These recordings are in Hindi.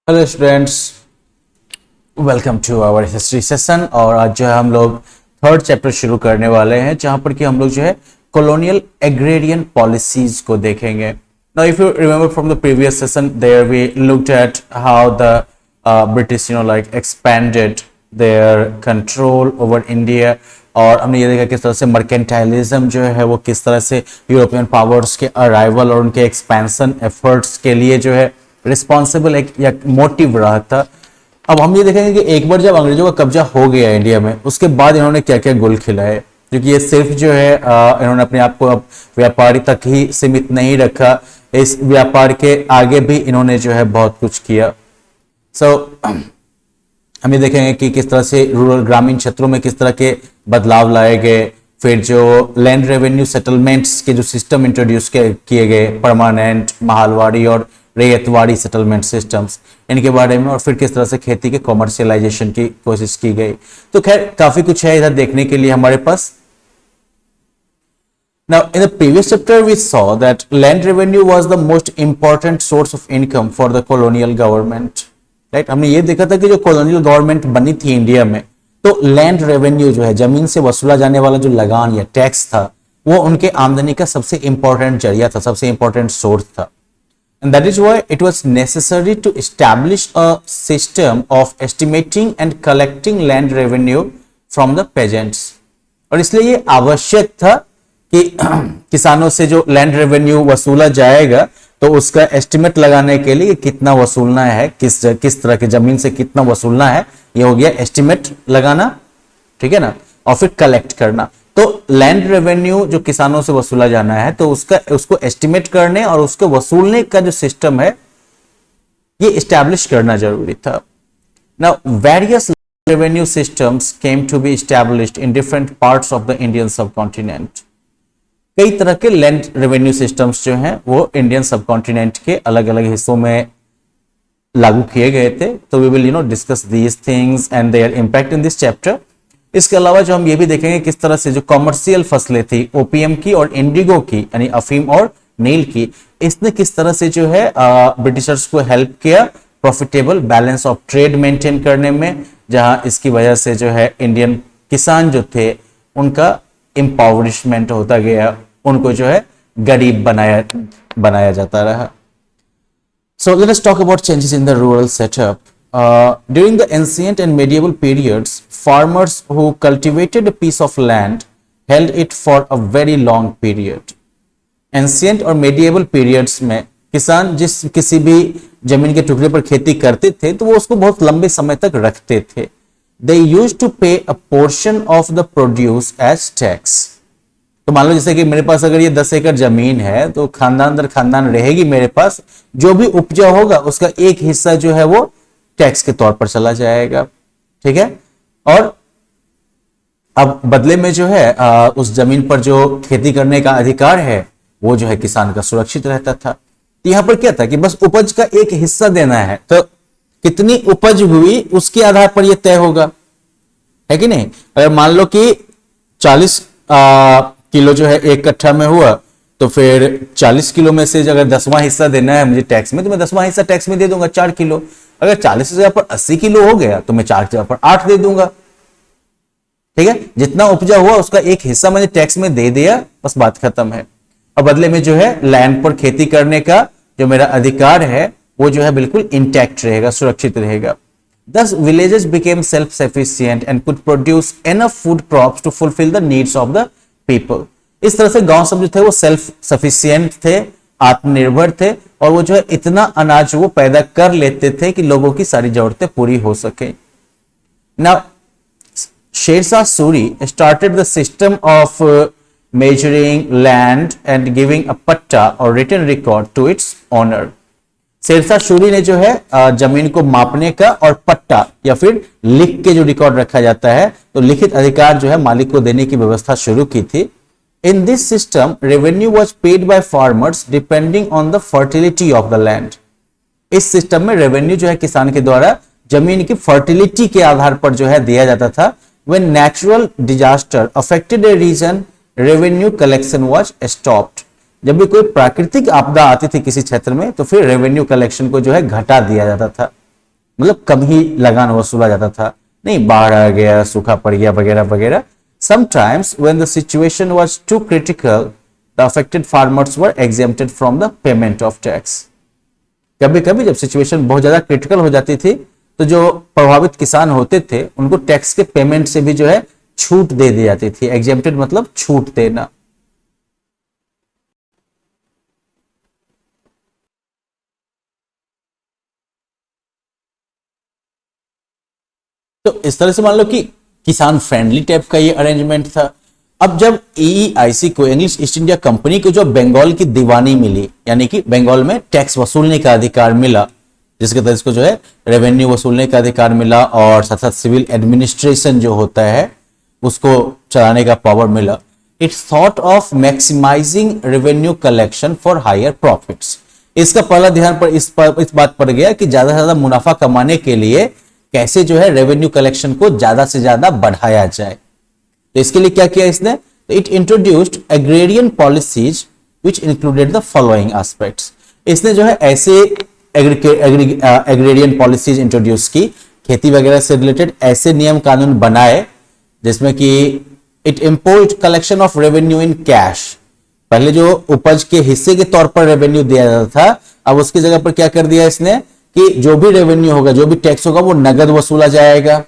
Hello students, welcome to our history session. और आज जो है हम लोग थर्ड चैप्टर शुरू करने वाले हैं, जहां पर कि हम लोग जो है कॉलोनियल एग्रेरियन पॉलिसीज को देखेंगे। Now if you remember from the previous session, there we looked at how the British like expanded their control over India. और हमने ये देखा किस तरह से मर्केंटाइलिज्म जो है वो किस तरह से यूरोपियन पावर्स के अराइवल और उनके एक्सपेंशन एफर्ट्स के लिए जो है रिस्पॉन्सिबल एक या मोटिव रहा था। अब हम ये देखेंगे कि एक बार जब अंग्रेजों का कब्जा हो गया इंडिया में, उसके बाद इन्होंने क्या क्या गुल खिलाए, क्योंकि ये सिर्फ जो है इन्होंने अपने आप को अब व्यापारी तक ही सीमित नहीं रखा, इस व्यापार के आगे भी इन्होंने जो है बहुत कुछ किया। हम ये देखेंगे कि किस तरह से रूरल ग्रामीण क्षेत्रों में किस तरह के बदलाव लाए गए, फिर जो लैंड रेवेन्यू सेटलमेंट्स के जो सिस्टम इंट्रोड्यूस किए गए, परमानेंट, महालवाड़ी और रैयतवाड़ी सेटलमेंट सिस्टम्स, इनके बारे में, और फिर किस तरह से खेती के कॉमर्शियलाइजेशन की कोशिश की गई। तो खैर काफी कुछ है इधर देखने के लिए हमारे पास। Now, in the previous chapter, we saw that land revenue was the most important source of income for the colonial government. Right? हमने ये देखा था कि जो colonial government बनी थी इंडिया में, तो land revenue जो है जमीन से वसूला जाने वाला जो लगान या टैक्स था, वो उनके आमदनी का सबसे इंपॉर्टेंट जरिया था, सबसे इंपॉर्टेंट सोर्स था। And that is why it was necessary to establish a system of estimating and collecting land revenue from the peasants. और इसलिए ये आवश्यक था कि किसानों से जो लैंड रेवेन्यू वसूला जाएगा, तो उसका एस्टिमेट लगाने के लिए कितना वसूलना है, किस तरह की जमीन से कितना वसूलना है, ये हो गया एस्टिमेट लगाना, ठीक है ना, और फिर कलेक्ट करना। तो लैंड रेवेन्यू जो किसानों से वसूला जाना है, तो उसको एस्टिमेट करने और उसको वसूलने का जो सिस्टम है, ये एस्टैब्लिश करना जरूरी था। Now various revenue systems came to be established in different parts of the Indian subcontinent. कई तरह के लैंड रेवेन्यू सिस्टम्स जो हैं वो इंडियन सबकॉन्टिनेंट के अलग अलग हिस्सों में लागू किए गए थे। तो we will discuss these things and their impact in this chapter. इसके अलावा जो हम ये भी देखेंगे किस तरह से जो कॉमर्शियल फसलें थी, ओपीएम की और इंडिगो की, यानी अफीम और नील की, इसने किस तरह से जो है ब्रिटिशर्स को हेल्प किया profitable balance of trade maintain करने में, जहां इसकी वजह से जो है इंडियन किसान जो थे उनका एम्पावरमेंट होता गया, उनको जो है गरीब बनाया जाता रहा। So let us talk about changes in the rural setup. During the ancient and medieval periods, farmers who cultivated a piece of land held it for a very long period. Ancient और medieval periods में किसान जिस किसी भी जमीन के टुकड़े पर खेती करते थे, तो वो उसको बहुत लंबे समय तक रखते थे। They used to pay a portion of the produce as tax. तो मान लो जैसे कि मेरे पास अगर ये 10 एकड़ जमीन है, तो खानदान दर खानदान रहेगी मेरे पास, जो भी उपजा होगा उसका एक हिस्सा जो है वो टैक्स के तौर पर चला जाएगा, ठीक है। और अब बदले में जो है उस जमीन पर जो खेती करने का अधिकार है, वो जो है किसान का सुरक्षित रहता था। तो यहां पर क्या था कि बस उपज का एक हिस्सा देना है, तो कितनी उपज हुई उसके आधार पर यह तय होगा, है कि नहीं। अगर मान लो कि 40 किलो जो है एक कट्ठा में हुआ, तो फिर 40 किलो में से अगर 10वां हिस्सा देना है मुझे टैक्स में, तो मैं 10वां हिस्सा टैक्स में दे दूंगा 4 किलो। अगर 40 की जगह पर 80 किलो हो गया, तो मैं 4 की जगह पर 8 दे दूंगा, ठीक है। जितना उपजा हुआ उसका एक हिस्सा मैंने टैक्स में दे दिया, बस बात खत्म है। अब बदले में जो है लैंड पर खेती करने का जो मेरा अधिकार है, वो जो है बिल्कुल इंटैक्ट रहेगा, सुरक्षित रहेगा। Thus villages became self-sufficient and could produce enough food crops to fulfill the needs of the people. इस तरह से गांव सब जो थे वो सेल्फ सफिशिएंट थे, आत्मनिर्भर थे, और वो जो है इतना अनाज वो पैदा कर लेते थे कि लोगों की सारी जरूरतें पूरी हो सके। Now, Sher Shah Suri started the system of measuring land and giving a patta or written record to its owner. Sher Shah Suri ने जो है जमीन को मापने का और पट्टा या फिर लिख के जो रिकॉर्ड रखा जाता है, तो लिखित अधिकार जो है मालिक को देने की व्यवस्था शुरू की थी। In this system revenue was paid by farmers depending on the fertility of the land. इस सिस्टम में रेवेन्यू जो है किसान के द्वारा जमीन की फर्टिलिटी के आधार पर जो है दिया जाता था। When natural disaster affected a region, revenue collection was stopped. जब भी कोई प्राकृतिक आपदा आती थी किसी क्षेत्र में, तो फिर रेवेन्यू कलेक्शन को जो है घटा दिया जाता था। मतलब कम ही लगान वसूला जाता था, नहीं बाढ़ आ गया, सूखा पड़ गया वगैरह वगैरह। Sometimes when the situation was too critical the affected farmers were exempted from the payment of tax. कभी कभी जब सिचुएशन बहुत ज्यादा क्रिटिकल हो जाती थी तो जो प्रभावित किसान होते थे उनको टैक्स के पेमेंट से भी जो है छूट दे दी जाती थी। एग्जेम्प्टेड मतलब छूट देना। तो इस तरह से मान लो कि किसान फ्रेंडली टाइप का ये अरेंजमेंट था। अब जब EEIC को, इंग्लिश ईस्ट इंडिया कंपनी को, जो बंगाल की दीवानी मिली, यानी कि बंगाल में टैक्स वसूलने का अधिकार मिला, जिसके तहत इसको जो है रेवेन्यू वसूलने का अधिकार मिला और साथ साथ सिविल एडमिनिस्ट्रेशन जो होता है उसको चलाने का पावर मिला, it thought of maximising revenue collection for higher profits. इसका पहला ध्यान पर इस बात पर गया कि ज्यादा से ज्यादा मुनाफा कमाने के लिए कैसे जो है रेवेन्यू कलेक्शन को ज्यादा से ज्यादा बढ़ाया जाए। तो इसके लिए क्या किया इसने, it introduced agrarian policies which included the following aspects. इसने जो है ऐसे एग्रेरियन पॉलिसीज इंट्रोड्यूस की, खेती वगैरह से रिलेटेड ऐसे नियम कानून बनाए जिसमें कि it imposed collection of revenue in cash. पहले जो उपज के हिस्से के तौर पर रेवेन्यू दिया जाता था, अब उसकी जगह पर क्या कर दिया इसने कि जो भी रेवेन्यू होगा, जो भी टैक्स होगा, वो नगद वसूला जाएगा।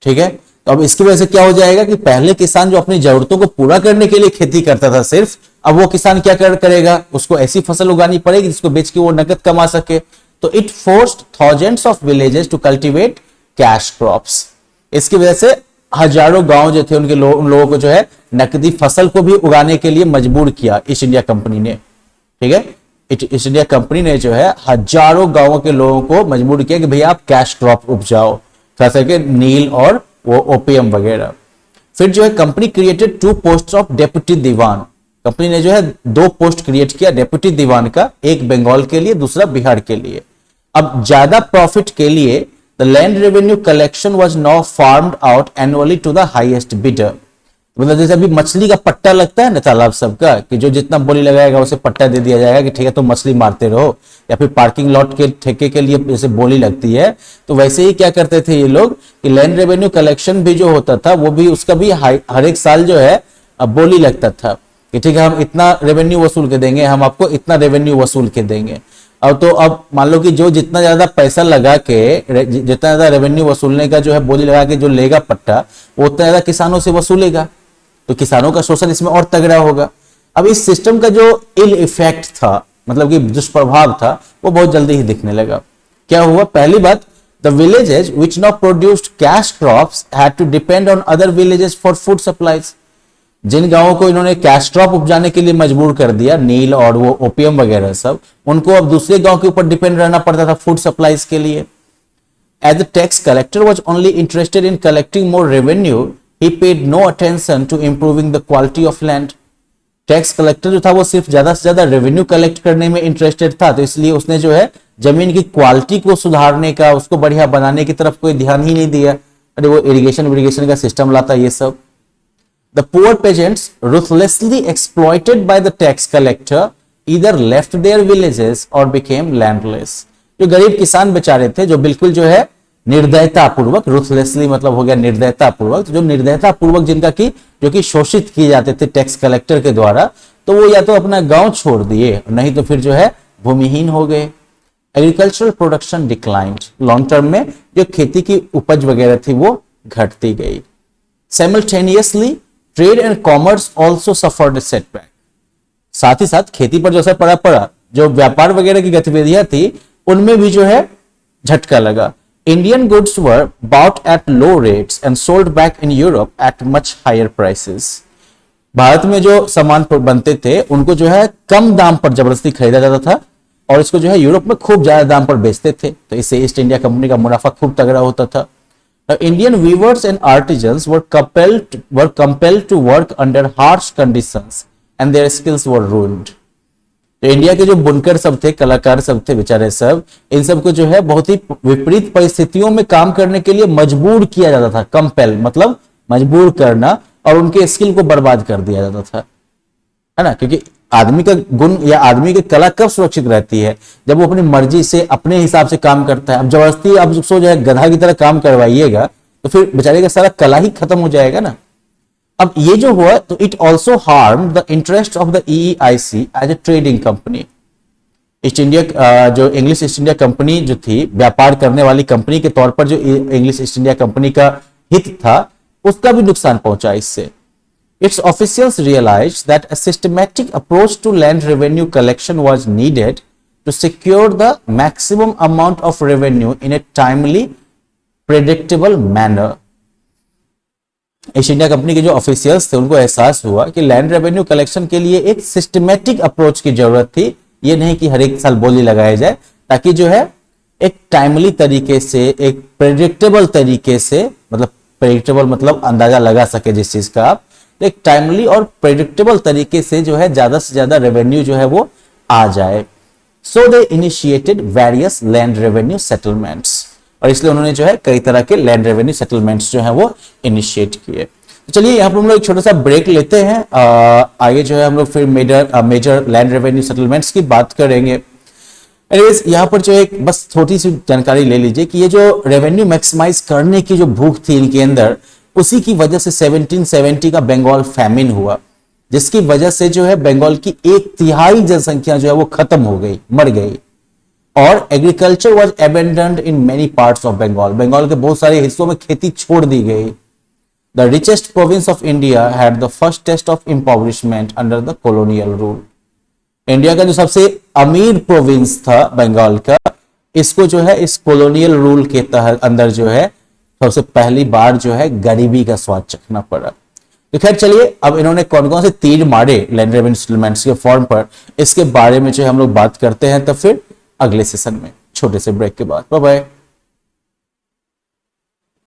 ठीक है, तो अब इसकी वजह से क्या हो जाएगा कि पहले किसान जो अपनी जरूरतों को पूरा करने के लिए खेती करता था सिर्फ, अब वो किसान क्या करेगा, उसको ऐसी फसल उगानी पड़ेगी जिसको बेच के वो नगद कमा सके। तो it forced thousands of villages to cultivate cash crops. इसकी वजह से हजारों गांव जो थे उन लोगों को जो है नकदी फसल को भी उगाने के लिए मजबूर किया ईस्ट इंडिया कंपनी ने। ठीक है, ईस्ट इंडिया कंपनी ने जो है हजारों गांवों के लोगों को मजबूर किया कि भैया आप कैश क्रॉप उपजाओ, खास करके नील और वो ओपीएम वगैरह। फिर जो है company created 2 post of deputy दीवान। कंपनी ने जो है 2 पोस्ट क्रिएट किया डेप्यूटी दीवान का, एक बंगाल के लिए, दूसरा बिहार के लिए। अब ज्यादा प्रॉफिट के लिए the land revenue collection was now farmed out annually to the highest bidder. मतलब जैसे अभी मछली का पट्टा लगता है ना तालाब सबका, कि जो जितना बोली लगाएगा उसे पट्टा दे दिया जाएगा कि ठीक है तुम मछली मारते रहो, या फिर पार्किंग लॉट के ठेके के लिए जैसे बोली लगती है, तो वैसे ही क्या करते थे ये लोग कि लैंड रेवेन्यू कलेक्शन भी जो होता था वो भी, उसका भी हर एक साल जो है बोली लगता था कि ठीक है हम इतना रेवेन्यू वसूल के देंगे, हम आपको इतना रेवेन्यू वसूल के देंगे। अब तो अब मान लो कि जो जितना ज्यादा पैसा लगा के, जितना ज्यादा रेवेन्यू वसूलने का जो है बोली लगा के जो लेगा पट्टा, वो उतना ज्यादा किसानों से वसूलेगा, तो किसानों का शोषण इसमें और तगड़ा होगा। अब इस सिस्टम का जो इल इफेक्ट था, मतलब कि दुष्प्रभाव था, वो बहुत जल्दी ही दिखने लगा। क्या हुआ, पहली बात, the villages which now produced cash crops had to depend on other villages for food supplies. जिन गांवों को इन्होंने कैश क्रॉप उपजाने के लिए मजबूर कर दिया, नील और वो ओपीएम वगैरह सब, उनको अब दूसरे गांव के ऊपर डिपेंड रहना पड़ता था फूड सप्लाईज के लिए। As the tax collector was only interested in collecting more revenue, he paid no attention to improving the quality of land। Tax collector जो था वो सिर्फ ज्यादा से ज्यादा रेवेन्यू कलेक्ट करने में इंटरेस्टेड था, तो इसलिए उसने जो है जमीन की क्वालिटी को सुधारने का, उसको बढ़िया बनाने की तरफ कोई ध्यान ही नहीं दिया। अरे वो इरिगेशन का सिस्टम लाता ये सब। The poor pageants ruthlessly exploited by the tax collector either left their villages or became landless। जो गरीब किसान बेचारे थे, जो बिल्कुल जो है निर्दयता पूर्वक, रुथलेसली मतलब हो गया निर्दयता पूर्वक, जो निर्दयता पूर्वक जिनका की जो कि शोषित किए जाते थे टैक्स कलेक्टर के द्वारा, तो वो या तो अपना गांव छोड़ दिए, नहीं तो फिर जो है भूमिहीन हो गए। Agricultural production declined, long term में जो खेती की उपज वगैरह थी वो घटती गई। Simultaneously trade and commerce also suffered a setback. साथ ही साथ खेती पर जो असर पड़ा, जो व्यापार वगैरह की गतिविधियां थी उनमें भी जो है झटका लगा। Indian goods were bought at low rates and sold back in Europe at much higher prices। Bharat में जो सामान बनते थे उनको जो है कम दाम पर जबरदस्ती खरीदा जाता था और इसको जो है यूरोप में खूब ज्यादा दाम पर बेचते थे, तो इससे ईस्ट इंडिया कंपनी का मुनाफा खूब तगड़ा होता था। Indian weavers and artisans were compelled to work under harsh conditions and their skills were ruined। तो इंडिया के जो बुनकर सब थे, कलाकार सब थे बेचारे सब, इन सब को जो है बहुत ही विपरीत परिस्थितियों में काम करने के लिए मजबूर किया जाता था। कंपेल मतलब मजबूर करना, और उनके स्किल को बर्बाद कर दिया जाता था, है ना, क्योंकि आदमी का गुण या आदमी की कला कब सुरक्षित रहती है? जब वो अपनी मर्जी से अपने हिसाब से काम करता है। अब जबरदस्ती आप उसको जो है गधा की तरह काम करवाइएगा तो फिर बेचारे का सारा कला ही खत्म हो जाएगा ना। अब ये जो हुआ तो it also harm the interest of the EEIC as a trading company. East India जो इंग्लिश ईस्ट इंडिया कंपनी जो थी, व्यापार करने वाली कंपनी के तौर पर जो इंग्लिश ईस्ट इंडिया कंपनी का हित था, उसका भी नुकसान पहुंचा इससे। Its officials realized that a systematic approach to land revenue collection was needed to secure the maximum amount of revenue in a timely, predictable manner. East India company के जो ऑफिशियल्स थे उनको एहसास हुआ कि लैंड रेवेन्यू कलेक्शन के लिए एक सिस्टमेटिक अप्रोच की जरूरत थी। ये नहीं कि हर एक साल बोली लगाया जाए, ताकि जो है एक टाइमली तरीके से, एक प्रेडिक्टेबल तरीके से, मतलब प्रेडिक्टेबल मतलब अंदाजा लगा सके जिस चीज का आप, एक टाइमली और प्रेडिक्टेबल तरीके से जो है ज्यादा से ज्यादा रेवेन्यू जो है वो आ जाए। So they initiated various land revenue settlements, और इसलिए उन्होंने जो है कई तरह के लैंड रेवेन्यू सेटलमेंट्स जो है वो इनिशिएट किए। तो चलिए यहाँ पर हम लोग एक छोटा सा ब्रेक लेते हैं, आगे जो है हम लोग फिर मेजर लैंड रेवेन्यू सेटलमेंट्स की बात करेंगे। एनीवेज यहाँ पर जो एक बस छोटी सी जानकारी ले लीजिए कि ये जो रेवेन्यू मैक्सिमाइज करने की जो भूख थी इनके अंदर, उसी की वजह से 1770 का बंगाल फैमिन हुआ, जिसकी वजह से जो है बंगाल की 1/3 जनसंख्या जो है वो खत्म हो गई, मर गई। और agriculture was abandoned in many parts of Bengal, Bengal के बहुत सारे हिस्सों में खेती छोड़ दी गई। The richest province of India had the first taste of impoverishment under the colonial rule. India का जो सबसे अमीर प्रोविंस था बंगाल का, इसको जो है इस कॉलोनियल रूल के तहत अंदर जो है सबसे पहली बार जो है गरीबी का स्वाद चखना पड़ा। तो खैर चलिए, अब इन्होंने कौन कौन से तीर मारे लैंड रेवेन्यू सेटलमेंट्स के फॉर्म पर, इसके बारे में जो है हम लोग बात करते हैं तब फिर अगले सेशन में, छोटे से ब्रेक के बाद। Bye bye.